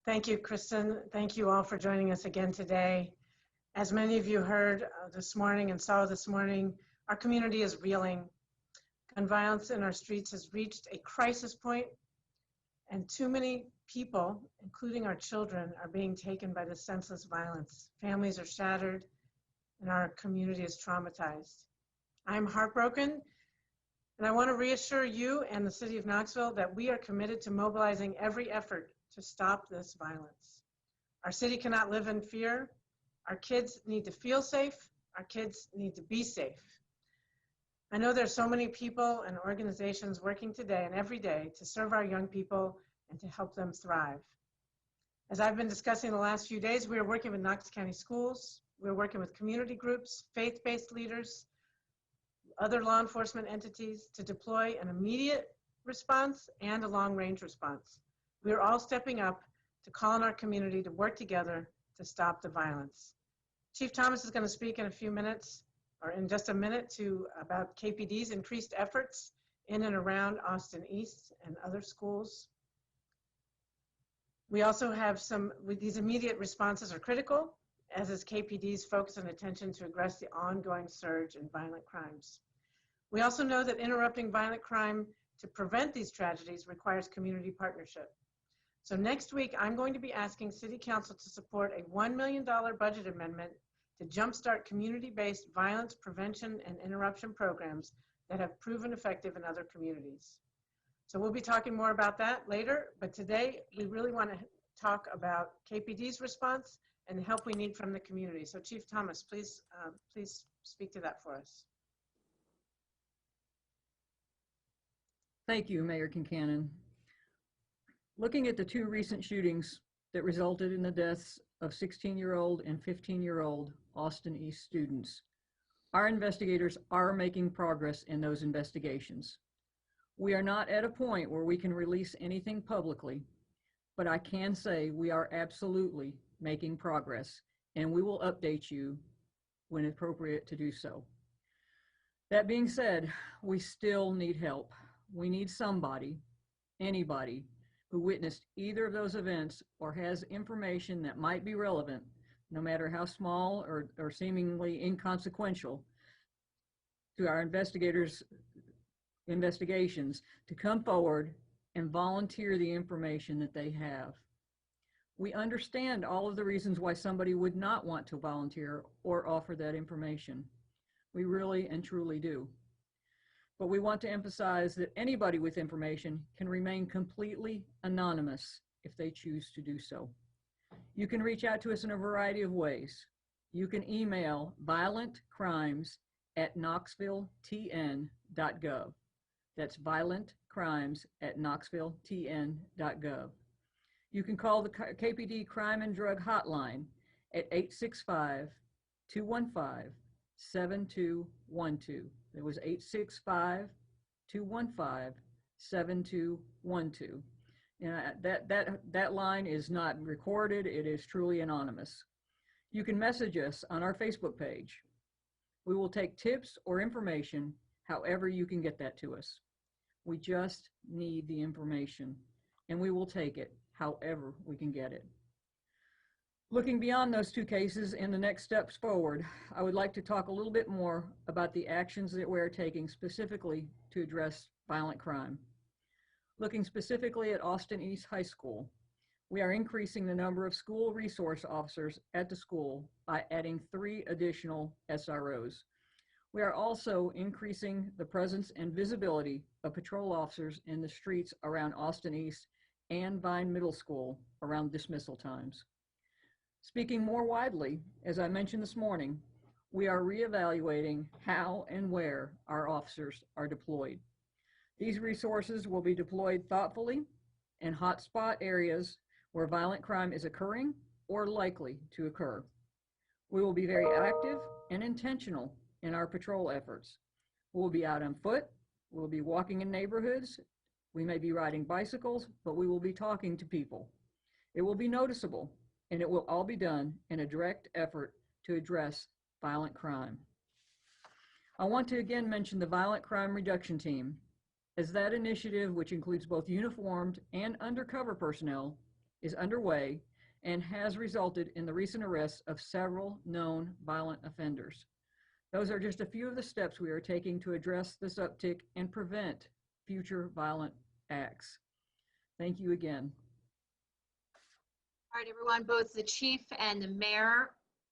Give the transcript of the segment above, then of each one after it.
Thank you, Kristen. Thank you all for joining us again today. As many of you heard this morning and saw this morning, our community is reeling. Gun violence in our streets has reached a crisis point, and too many people, including our children, are being taken by this senseless violence. Families are shattered, and our community is traumatized. I am heartbroken, and I want to reassure you and the city of Knoxville that we are committed to mobilizing every effort to stop this violence. Our city cannot live in fear. Our kids need to feel safe. Our kids need to be safe. I know there's so many people and organizations working today and every day to serve our young people and to help them thrive. As I've been discussing the last few days, we are working with Knox County schools. We're working with community groups, faith-based leaders, other law enforcement entities to deploy an immediate response and a long-range response. We are all stepping up to call on our community to work together to stop the violence. Chief Thomas is going to speak in a few minutes, or in just a minute, about KPD's increased efforts in and around Austin East and other schools. We also have these immediate responses are critical, as is KPD's focus and attention to address the ongoing surge in violent crimes. We also know that interrupting violent crime to prevent these tragedies requires community partnership. So next week, I'm going to be asking City Council to support a $1 million budget amendment to jumpstart community-based violence prevention and interruption programs that have proven effective in other communities. So we'll be talking more about that later, but today we really want to talk about KPD's response and the help we need from the community. So Chief Thomas, please speak to that for us. Thank you, Mayor Kincannon. Looking at the two recent shootings that resulted in the deaths of 16-year-old and 15-year-old Austin East students, our investigators are making progress in those investigations. We are not at a point where we can release anything publicly, but I can say we are absolutely making progress, and we will update you when appropriate to do so. That being said, we still need help. We need somebody, anybody, who witnessed either of those events or has information that might be relevant, no matter how small or seemingly inconsequential, to our investigations, to come forward and volunteer the information that they have. We understand all of the reasons why somebody would not want to volunteer or offer that information. We really and truly do. But we want to emphasize that anybody with information can remain completely anonymous if they choose to do so. You can reach out to us in a variety of ways. You can email violentcrimes@knoxvilletn.gov. That's violentcrimes@knoxvilletn.gov. You can call the KPD Crime and Drug Hotline at 865-215-7212. It was 865-215-7212. And that line is not recorded. It is truly anonymous. You can message us on our Facebook page. We will take tips or information however you can get that to us. We just need the information, and we will take it however we can get it. Looking beyond those two cases and the next steps forward, I would like to talk a little bit more about the actions that we're taking specifically to address violent crime. Looking specifically at Austin East High School, we are increasing the number of school resource officers at the school by adding 3 additional SROs. We are also increasing the presence and visibility of patrol officers in the streets around Austin East and Vine Middle School around dismissal times. Speaking more widely, as I mentioned this morning, we are reevaluating how and where our officers are deployed. These resources will be deployed thoughtfully in hotspot areas where violent crime is occurring or likely to occur. We will be very active and intentional in our patrol efforts. We'll be out on foot, we'll be walking in neighborhoods, we may be riding bicycles, but we will be talking to people. It will be noticeable, and it will all be done in a direct effort to address violent crime. I want to again mention the Violent Crime Reduction Team, as that initiative, which includes both uniformed and undercover personnel, is underway and has resulted in the recent arrests of several known violent offenders. Those are just a few of the steps we are taking to address this uptick and prevent future violent acts. Thank you again. All right, everyone, both the chief and the mayor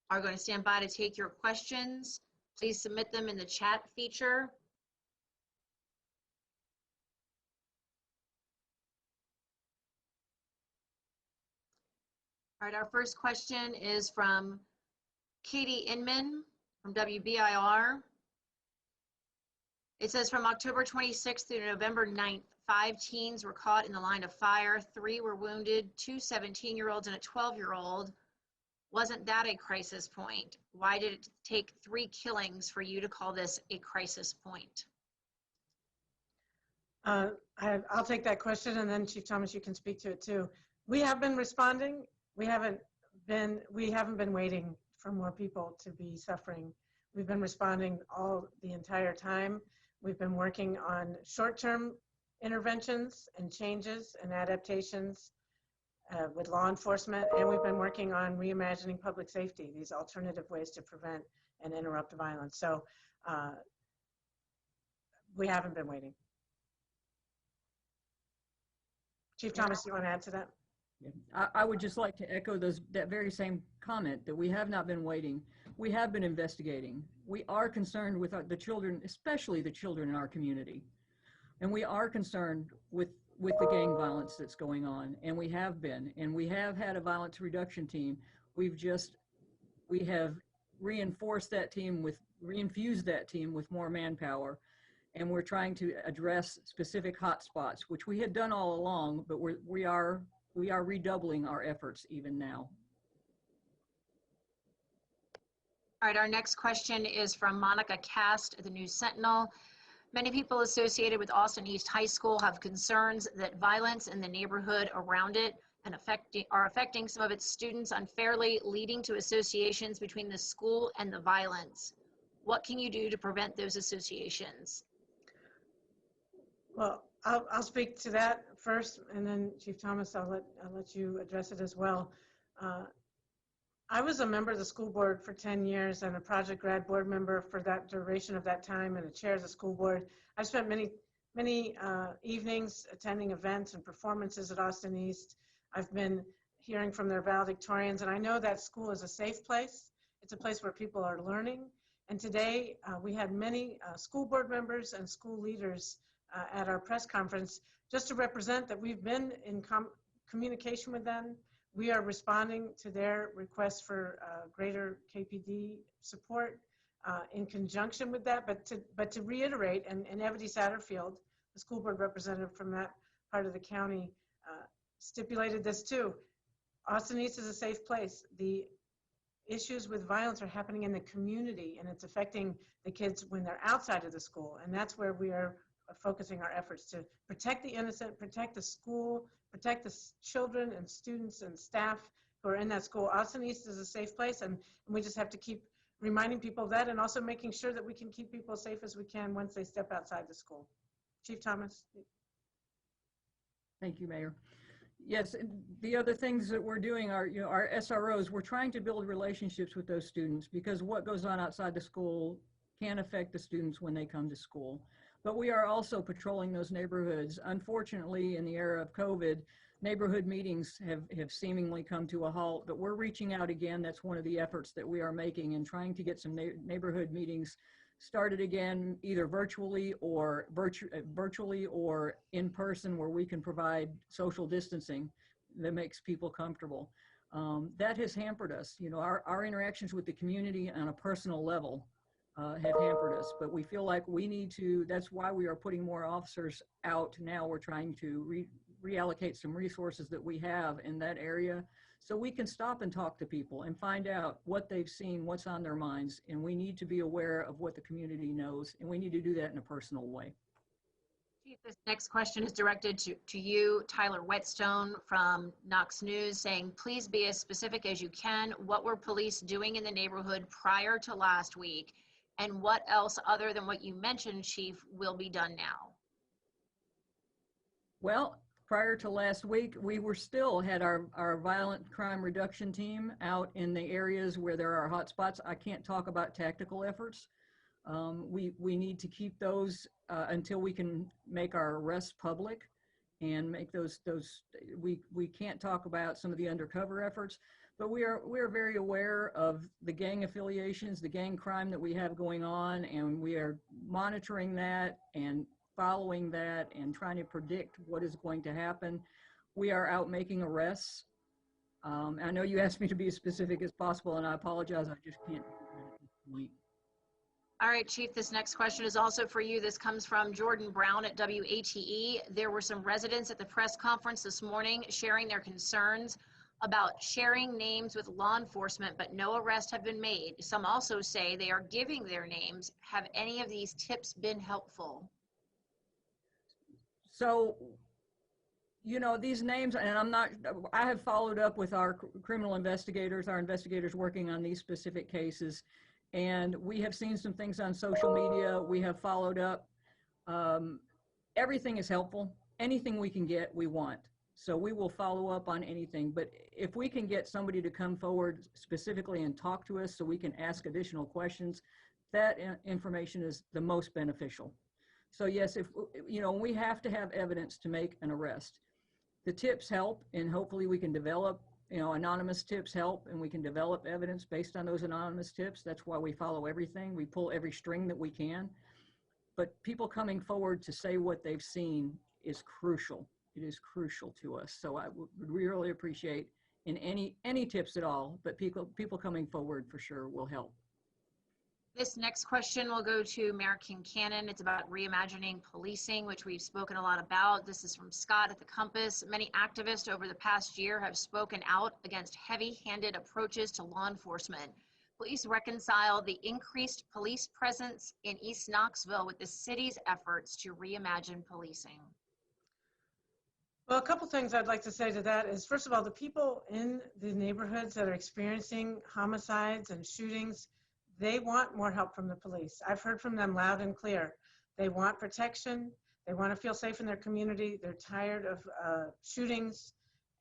are going to stand by to take your questions. Please submit them in the chat feature. All right, our first question is from Katie Inman from WBIR. It says, from October 26th through November 9th, 5 teens were caught in the line of fire, 3 were wounded, 2 17-year-olds and a 12-year-old. Wasn't that a crisis point? Why did it take 3 killings for you to call this a crisis point? I'll take that question, and then Chief Thomas, you can speak to it too. We have been responding. We haven't been waiting for more people to be suffering. We've been responding the entire time. We've been working on short-term interventions and changes and adaptations with law enforcement, and we've been working on reimagining public safety, these alternative ways to prevent and interrupt violence. So we haven't been waiting. Chief Thomas, do you want to add to that? Yeah. I would just like to echo that very same comment, that we have not been waiting. We have been investigating. We are concerned with the children, especially the children in our community. And we are concerned with the gang violence that's going on. And we have been. And we have had a violence reduction team. We have reinforced that team reinfused that team with more manpower. And we're trying to address specific hotspots, which we had done all along, but we are redoubling our efforts even now. All right, our next question is from Monica Cast at the News Sentinel. Many people associated with Austin East High School have concerns that violence in the neighborhood around it are affecting some of its students unfairly, leading to associations between the school and the violence. What can you do to prevent those associations? Well, I'll speak to that first, and then Chief Thomas, I'll let you address it as well. I was a member of the school board for 10 years and a project grad board member for that duration of that time, and a chair of the school board. I've spent many evenings attending events and performances at Austin East. I've been hearing from their valedictorians, and I know that school is a safe place. It's a place where people are learning. And today we had many school board members and school leaders at our press conference just to represent that we've been in communication with them. We are responding to their request for greater KPD support in conjunction with that, but to reiterate, and Evity Satterfield, the school board representative from that part of the county, stipulated this too. Austin East is a safe place. The issues with violence are happening in the community, and it's affecting the kids when they're outside of the school, and that's where we are focusing our efforts to protect the innocent, protect the school, protect the children and students and staff who are in that school. Austin East is a safe place, and we just have to keep reminding people of that, and also making sure that we can keep people as safe as we can once they step outside the school. Chief Thomas. Thank you, Mayor. Yes, the other things that we're doing are, our SROs, we're trying to build relationships with those students, because what goes on outside the school can affect the students when they come to school. But we are also patrolling those neighborhoods. Unfortunately, in the era of COVID, neighborhood meetings have seemingly come to a halt, but we're reaching out again. That's one of the efforts that we are making, and trying to get some neighborhood meetings started again, either virtually or in person, where we can provide social distancing that makes people comfortable. That has hampered us. Our interactions with the community on a personal level have hampered us, but we feel like we need to, that's why we are putting more officers out now. We're trying to reallocate some resources that we have in that area, so we can stop and talk to people and find out what they've seen, what's on their minds, and we need to be aware of what the community knows, and we need to do that in a personal way. Chief, this next question is directed to you, Tyler Whetstone from Knox News, saying, please be as specific as you can. What were police doing in the neighborhood prior to last week? And what else other than what you mentioned, Chief, will be done now? Well, prior to last week, we were still had our violent crime reduction team out in the areas where there are hotspots. I can't talk about tactical efforts. We need to keep those until we can make our arrests public and make those we can't talk about some of the undercover efforts, but we are very aware of the gang affiliations, the gang crime that we have going on, and we are monitoring that and following that and trying to predict what is going to happen. We are out making arrests. I know you asked me to be as specific as possible, and I apologize, I just can't do that at this point. All right, Chief, this next question is also for you. This comes from Jordan Brown at WATE. There were some residents at the press conference this morning sharing their concerns about sharing names with law enforcement, but no arrests have been made. Some also say they are giving their names. Have any of these tips been helpful? So, you know, these names, and I have followed up with our criminal investigators, our investigators working on these specific cases, and we have seen some things on social media. We have followed up. Everything is helpful. Anything we can get, we want. So we will follow up on anything. But if we can get somebody to come forward specifically and talk to us so we can ask additional questions, that information is the most beneficial. So yes, if you know, we have to have evidence to make an arrest. The tips help, and hopefully we can develop, you know, anonymous tips help, and we can develop evidence based on those anonymous tips. That's why we follow everything. We pull every string that we can. But people coming forward to say what they've seen is crucial. It is crucial to us. So I would really appreciate in any tips at all, but people coming forward for sure will help. This next question will go to Mayor Kincannon. It's about reimagining policing, which we've spoken a lot about. This is from Scott at the Compass. Many activists over the past year have spoken out against heavy-handed approaches to law enforcement. Please reconcile the increased police presence in East Knoxville with the city's efforts to reimagine policing. Well, a couple things I'd like to say to that is, first of all, the people in the neighborhoods that are experiencing homicides and shootings, they want more help from the police. I've heard from them loud and clear. They want protection. They want to feel safe in their community. They're tired of shootings,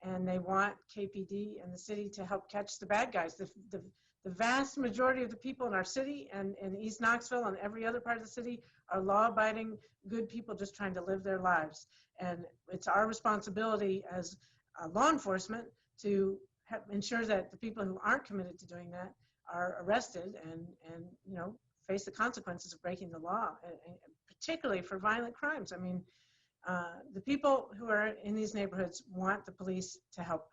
and they want KPD and the city to help catch the bad guys. The vast majority of the people in our city and in East Knoxville and every other part of the city are law-abiding, good people just trying to live their lives. And it's our responsibility as law enforcement to ensure that the people who aren't committed to doing that are arrested and you know, face the consequences of breaking the law, and particularly for violent crimes. I mean, the people who are in these neighborhoods want the police to help.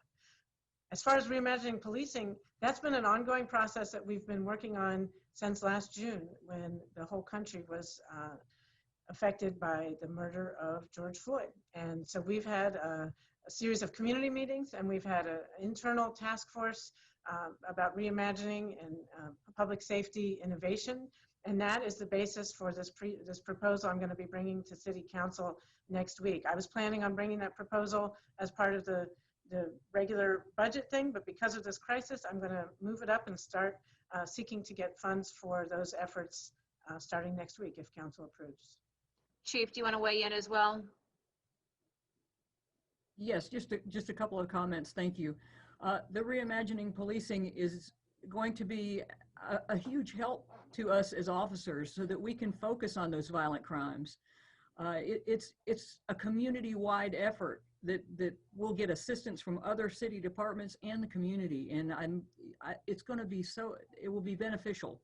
As far as reimagining policing, that's been an ongoing process that we've been working on since last June, when the whole country was affected by the murder of George Floyd. And so we've had a series of community meetings, and we've had an internal task force about reimagining and public safety innovation. And that is the basis for this proposal I'm going to be bringing to City Council next week. I was planning on bringing that proposal as part of the regular budget thing, but because of this crisis, I'm going to move it up and start seeking to get funds for those efforts starting next week if Council approves. Chief, do you want to weigh in as well? Yes, just a couple of comments. Thank you. The reimagining policing is going to be a huge help to us as officers so that we can focus on those violent crimes. It's a community-wide effort that will get assistance from other city departments and the community, and it will be beneficial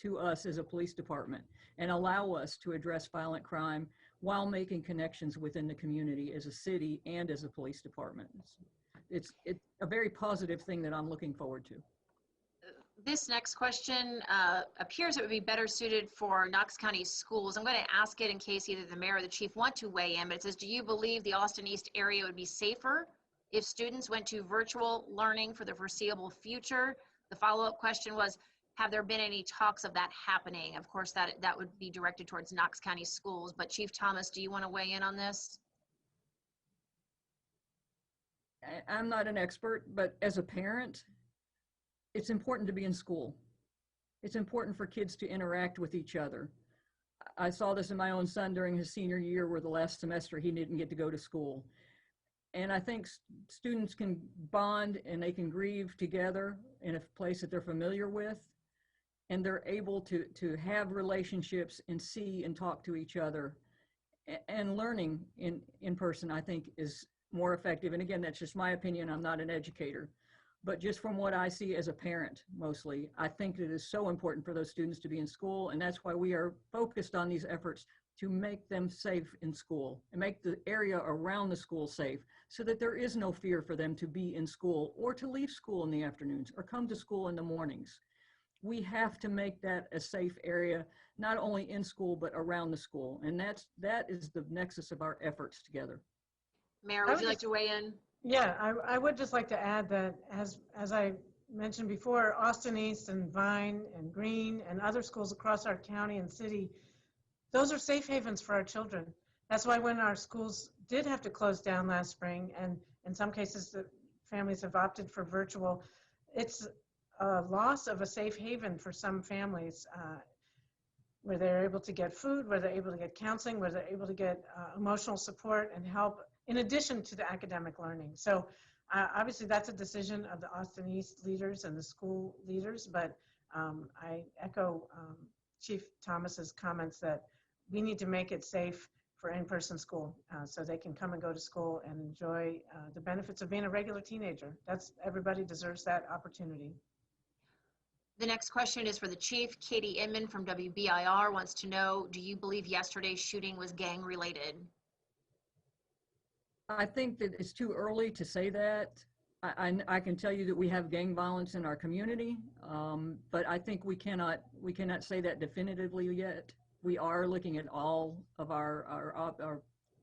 to us as a police department and allow us to address violent crime while making connections within the community as a city and as a police department. It's a very positive thing that I'm looking forward to. This next question appears it would be better suited for Knox County schools. I'm going to ask it in case either the mayor or the chief want to weigh in, but it says, do you believe the Austin East area would be safer if students went to virtual learning for the foreseeable future? The follow-up question was, have there been any talks of that happening? Of course, that would be directed towards Knox County schools, but Chief Thomas, do you want to weigh in on this? I'm not an expert, but as a parent, it's important to be in school. It's important for kids to interact with each other. I saw this in my own son during his senior year, where the last semester he didn't get to go to school. And I think students can bond and they can grieve together in a place that they're familiar with, and they're able to have relationships and see and talk to each other. And learning in person, I think, is more effective. And again, that's just my opinion. I'm not an educator. But just from what I see as a parent, mostly, I think it is so important for those students to be in school. And that's why we are focused on these efforts to make them safe in school and make the area around the school safe, so that there is no fear for them to be in school or to leave school in the afternoons or come to school in the mornings. We have to make that a safe area, not only in school, but around the school. And that is the nexus of our efforts together. Mayor, would you like to weigh in? Yeah, I would just like to add that as I mentioned before, Austin East and Vine and Green and other schools across our county and city, those are safe havens for our children. That's why when our schools did have to close down last spring, and in some cases the families have opted for virtual, it's a loss of a safe haven for some families, where they're able to get food, where they're able to get counseling, where they're able to get emotional support and help in addition to the academic learning. So obviously that's a decision of the Austin East leaders and the school leaders, but I echo Chief Thomas's comments that we need to make it safe for in-person school, so they can come and go to school and enjoy the benefits of being a regular teenager. Everybody deserves that opportunity. The next question is for the chief. Katie Inman from WBIR wants to know, do you believe yesterday's shooting was gang related? I think that it's too early to say that. I can tell you that we have gang violence in our community, but I think we cannot say that definitively yet. We are looking at all of our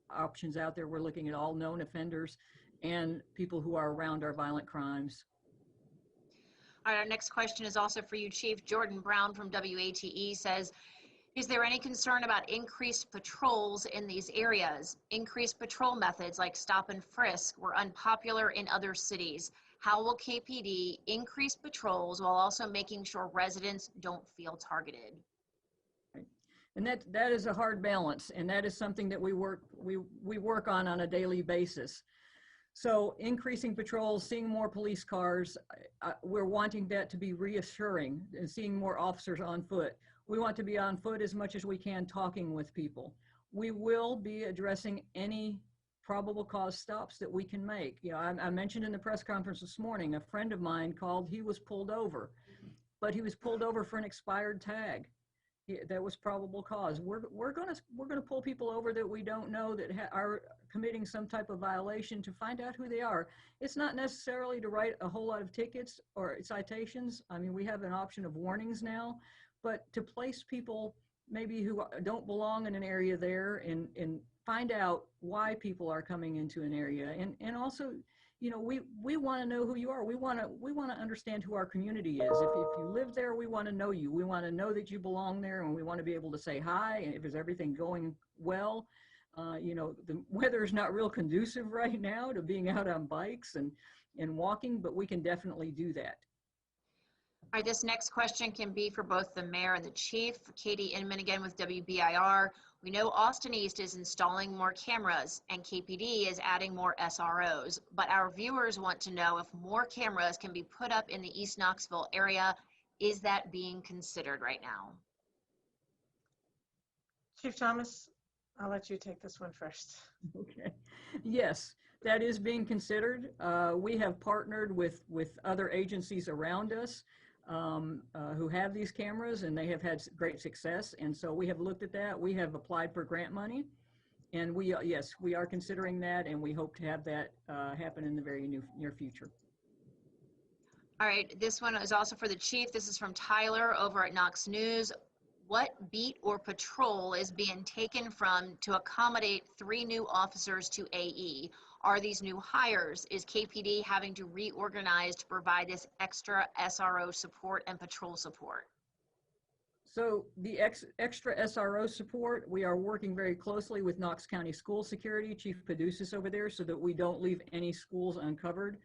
options out there. We're looking at all known offenders and people who are around our violent crimes. All right, our next question is also for you, Chief. Jordan Brown from WATE says, is there any concern about increased patrols in these areas? Increased patrol methods like stop and frisk were unpopular in other cities. How will KPD increase patrols while also making sure residents don't feel targeted? And that is a hard balance, and that is something that we work on a daily basis. So increasing patrols, seeing more police cars, we're wanting that to be reassuring, and seeing more officers on foot. We want to be on foot as much as we can, talking with people. We will be addressing any probable cause stops that we can make. You know, I mentioned in the press conference this morning, a friend of mine called, he was pulled over, but he was pulled over for an expired tag. That was probable cause. We're gonna pull people over that we don't know that are committing some type of violation, to find out who they are. It's not necessarily to write a whole lot of tickets or citations. I mean, we have an option of warnings now, but to place people maybe who don't belong in an area there, and find out why people are coming into an area, and also, you know, we want to know who you are. We want to understand who our community is. If you live there, we want to know you. We want to know that you belong there, and we want to be able to say hi. And if there's everything going well, you know, the weather is not real conducive right now to being out on bikes and walking, but we can definitely do that. All right, this next question can be for both the mayor and the chief. Katie Inman again with WBIR. We know Austin East is installing more cameras and KPD is adding more SROs, but our viewers want to know if more cameras can be put up in the East Knoxville area. Is that being considered right now? Chief Thomas, I'll let you take this one first. Okay. Yes, that is being considered. We have partnered with other agencies around us who have these cameras, and they have had great success. And so we have looked at that. We have applied for grant money, and yes, we are considering that, and we hope to have that happen in the very near future. All right, this one is also for the chief. This is from Tyler over at Knox News. What beat or patrol is being taken from to accommodate 3 new officers to AE? Are these new hires? Is KPD having to reorganize to provide this extra SRO support and patrol support? So the extra SRO support, we are working very closely with Knox County School Security, Chief Padusis over there, so that we don't leave any schools uncovered.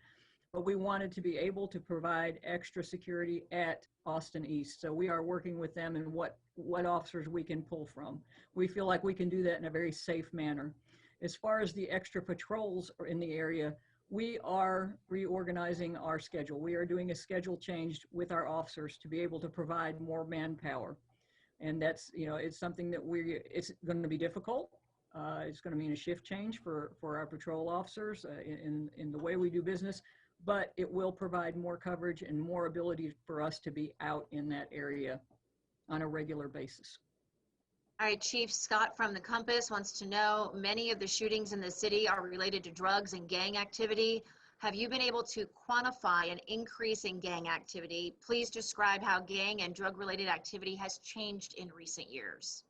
But we wanted to be able to provide extra security at Austin East. So we are working with them and what officers we can pull from. We feel like we can do that in a very safe manner. As far as the extra patrols in the area, we are reorganizing our schedule. We are doing a schedule change with our officers to be able to provide more manpower. And that's, it's something that it's going to be difficult. It's going to mean a shift change for our patrol officers in the way we do business, but it will provide more coverage and more ability for us to be out in that area on a regular basis. All right, Chief Scott from the Compass wants to know, many of the shootings in the city are related to drugs and gang activity. Have you been able to quantify an increase in gang activity? Please describe how gang and drug-related activity has changed in recent years.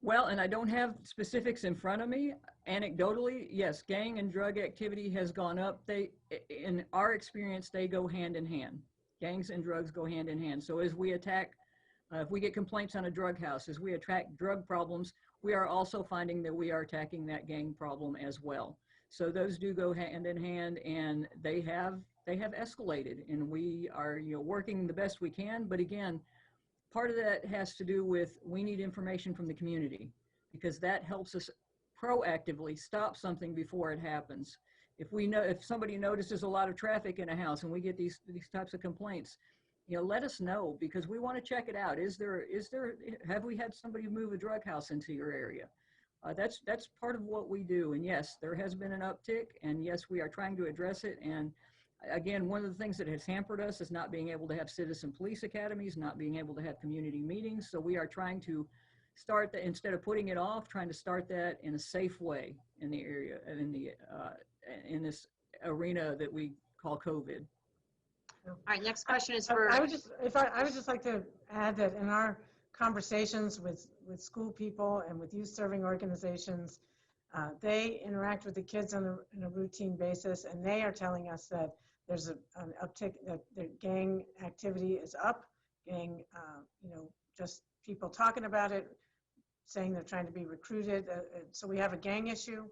Well, and I don't have specifics in front of me. Anecdotally, yes, gang and drug activity has gone up. In our experience, they go hand in hand. Gangs and drugs go hand in hand. So as we attack, if we get complaints on a drug house, as we attack drug problems, we are also finding that we are attacking that gang problem as well. So those do go hand in hand, and they have escalated, and we are working the best we can. But again, part of that has to do with, we need information from the community, because that helps us proactively stop something before it happens. If somebody notices a lot of traffic in a house and we get these types of complaints, let us know, because we want to check it out. Have we had somebody move a drug house into your area? That's part of what we do. And yes, there has been an uptick, and yes, we are trying to address it. And again, one of the things that has hampered us is not being able to have citizen police academies, not being able to have community meetings. So we are trying to start that, instead of putting it off, trying to start that in a safe way in the area, in this arena that we call COVID. All right, next question is for... I would just like to add that in our conversations with school people and with youth serving organizations, they interact with the kids on a routine basis, and they are telling us that there's an uptick, that the gang activity is up. Gang, just people talking about it, saying they're trying to be recruited. So we have a gang issue.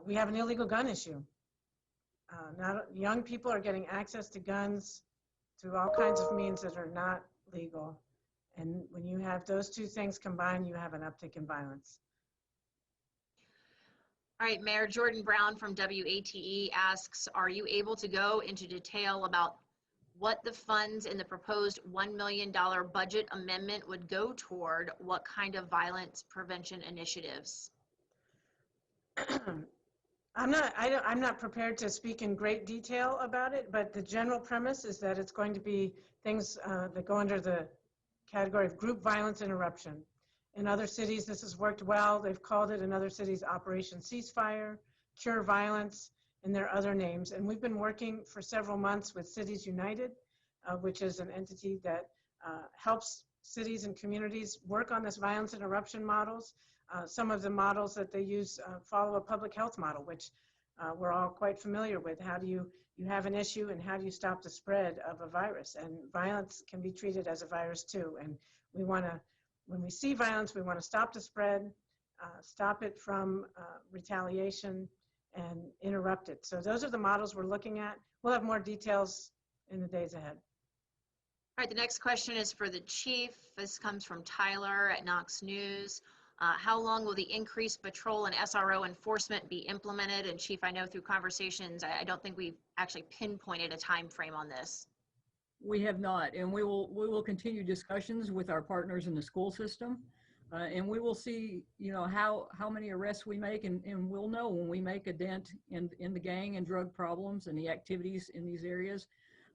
We have an illegal gun issue. Now, young people are getting access to guns through all kinds of means that are not legal. And when you have those two things combined, you have an uptick in violence. All right, Mayor Jordan Brown from WATE asks, are you able to go into detail about what the funds in the proposed $1 million budget amendment would go toward? What kind of violence prevention initiatives? I'm not prepared to speak in great detail about it, but the general premise is that it's going to be things that go under the category of group violence interruption. In other cities, this has worked well. They've called it in other cities Operation Ceasefire, Cure Violence, and there are other names. And we've been working for several months with Cities United, which is an entity that helps cities and communities work on this violence interruption models. Some of the models that they use follow a public health model, which we're all quite familiar with. How do you have an issue, and how do you stop the spread of a virus? And violence can be treated as a virus too. And we want to, when we see violence, we want to stop the spread, stop it from retaliation, and interrupt it. So those are the models we're looking at. We'll have more details in the days ahead. All right, the next question is for the chief. This comes from Tyler at Knox News. How long will the increased patrol and SRO enforcement be implemented? And Chief, I know through conversations, I don't think we've actually pinpointed a time frame on this. We have not, and we will continue discussions with our partners in the school system, and we will see, how many arrests we make, and we'll know when we make a dent in the gang and drug problems and the activities in these areas,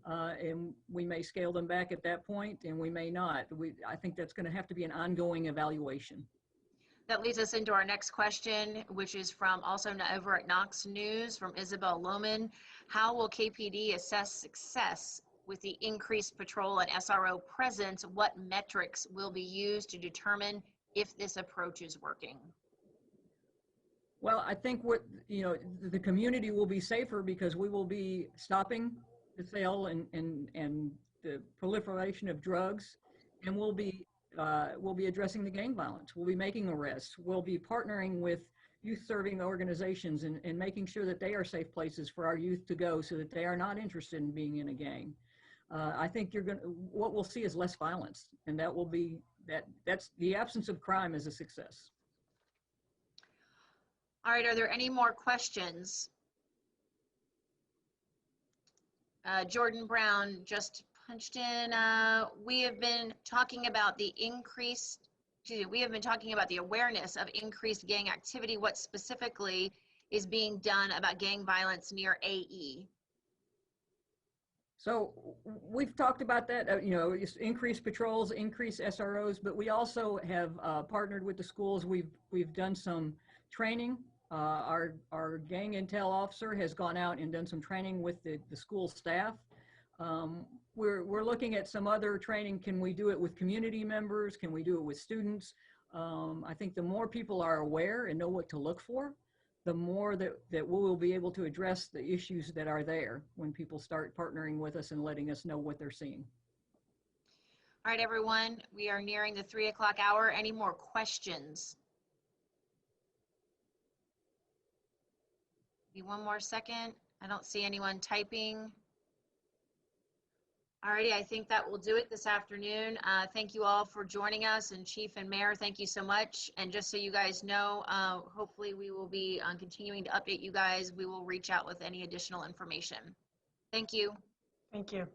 and we may scale them back at that point, and we may not. I think that's going to have to be an ongoing evaluation. That leads us into our next question, which is from also over at Knox News from Isabel Lohman. How will KPD assess success with the increased patrol and SRO presence? What metrics will be used to determine if this approach is working? Well, I think the community will be safer because we will be stopping the sale and the proliferation of drugs, and we'll be addressing the gang violence. We'll be making arrests. We'll be partnering with youth serving organizations and making sure that they are safe places for our youth to go so that they are not interested in being in a gang. I think what we'll see is less violence, and that's the absence of crime is a success. All right, are there any more questions? Jordan Brown just punched in. We have been talking about the awareness of increased gang activity. What specifically is being done about gang violence near AE? So we've talked about that, increased patrols, increased SROs, but we also have partnered with the schools. We've done some training. Our gang intel officer has gone out and done some training with the school staff. We're looking at some other training. Can we do it with community members? Can we do it with students? I think the more people are aware and know what to look for, the more that we will be able to address the issues that are there when people start partnering with us and letting us know what they're seeing. All right, everyone, we are nearing the 3 o'clock hour. Any more questions? Give me one more second. I don't see anyone typing. Alrighty, I think that will do it this afternoon. Thank you all for joining us, and Chief and Mayor, thank you so much. And just so you guys know, hopefully we will be continuing to update you guys. We will reach out with any additional information. Thank you. Thank you.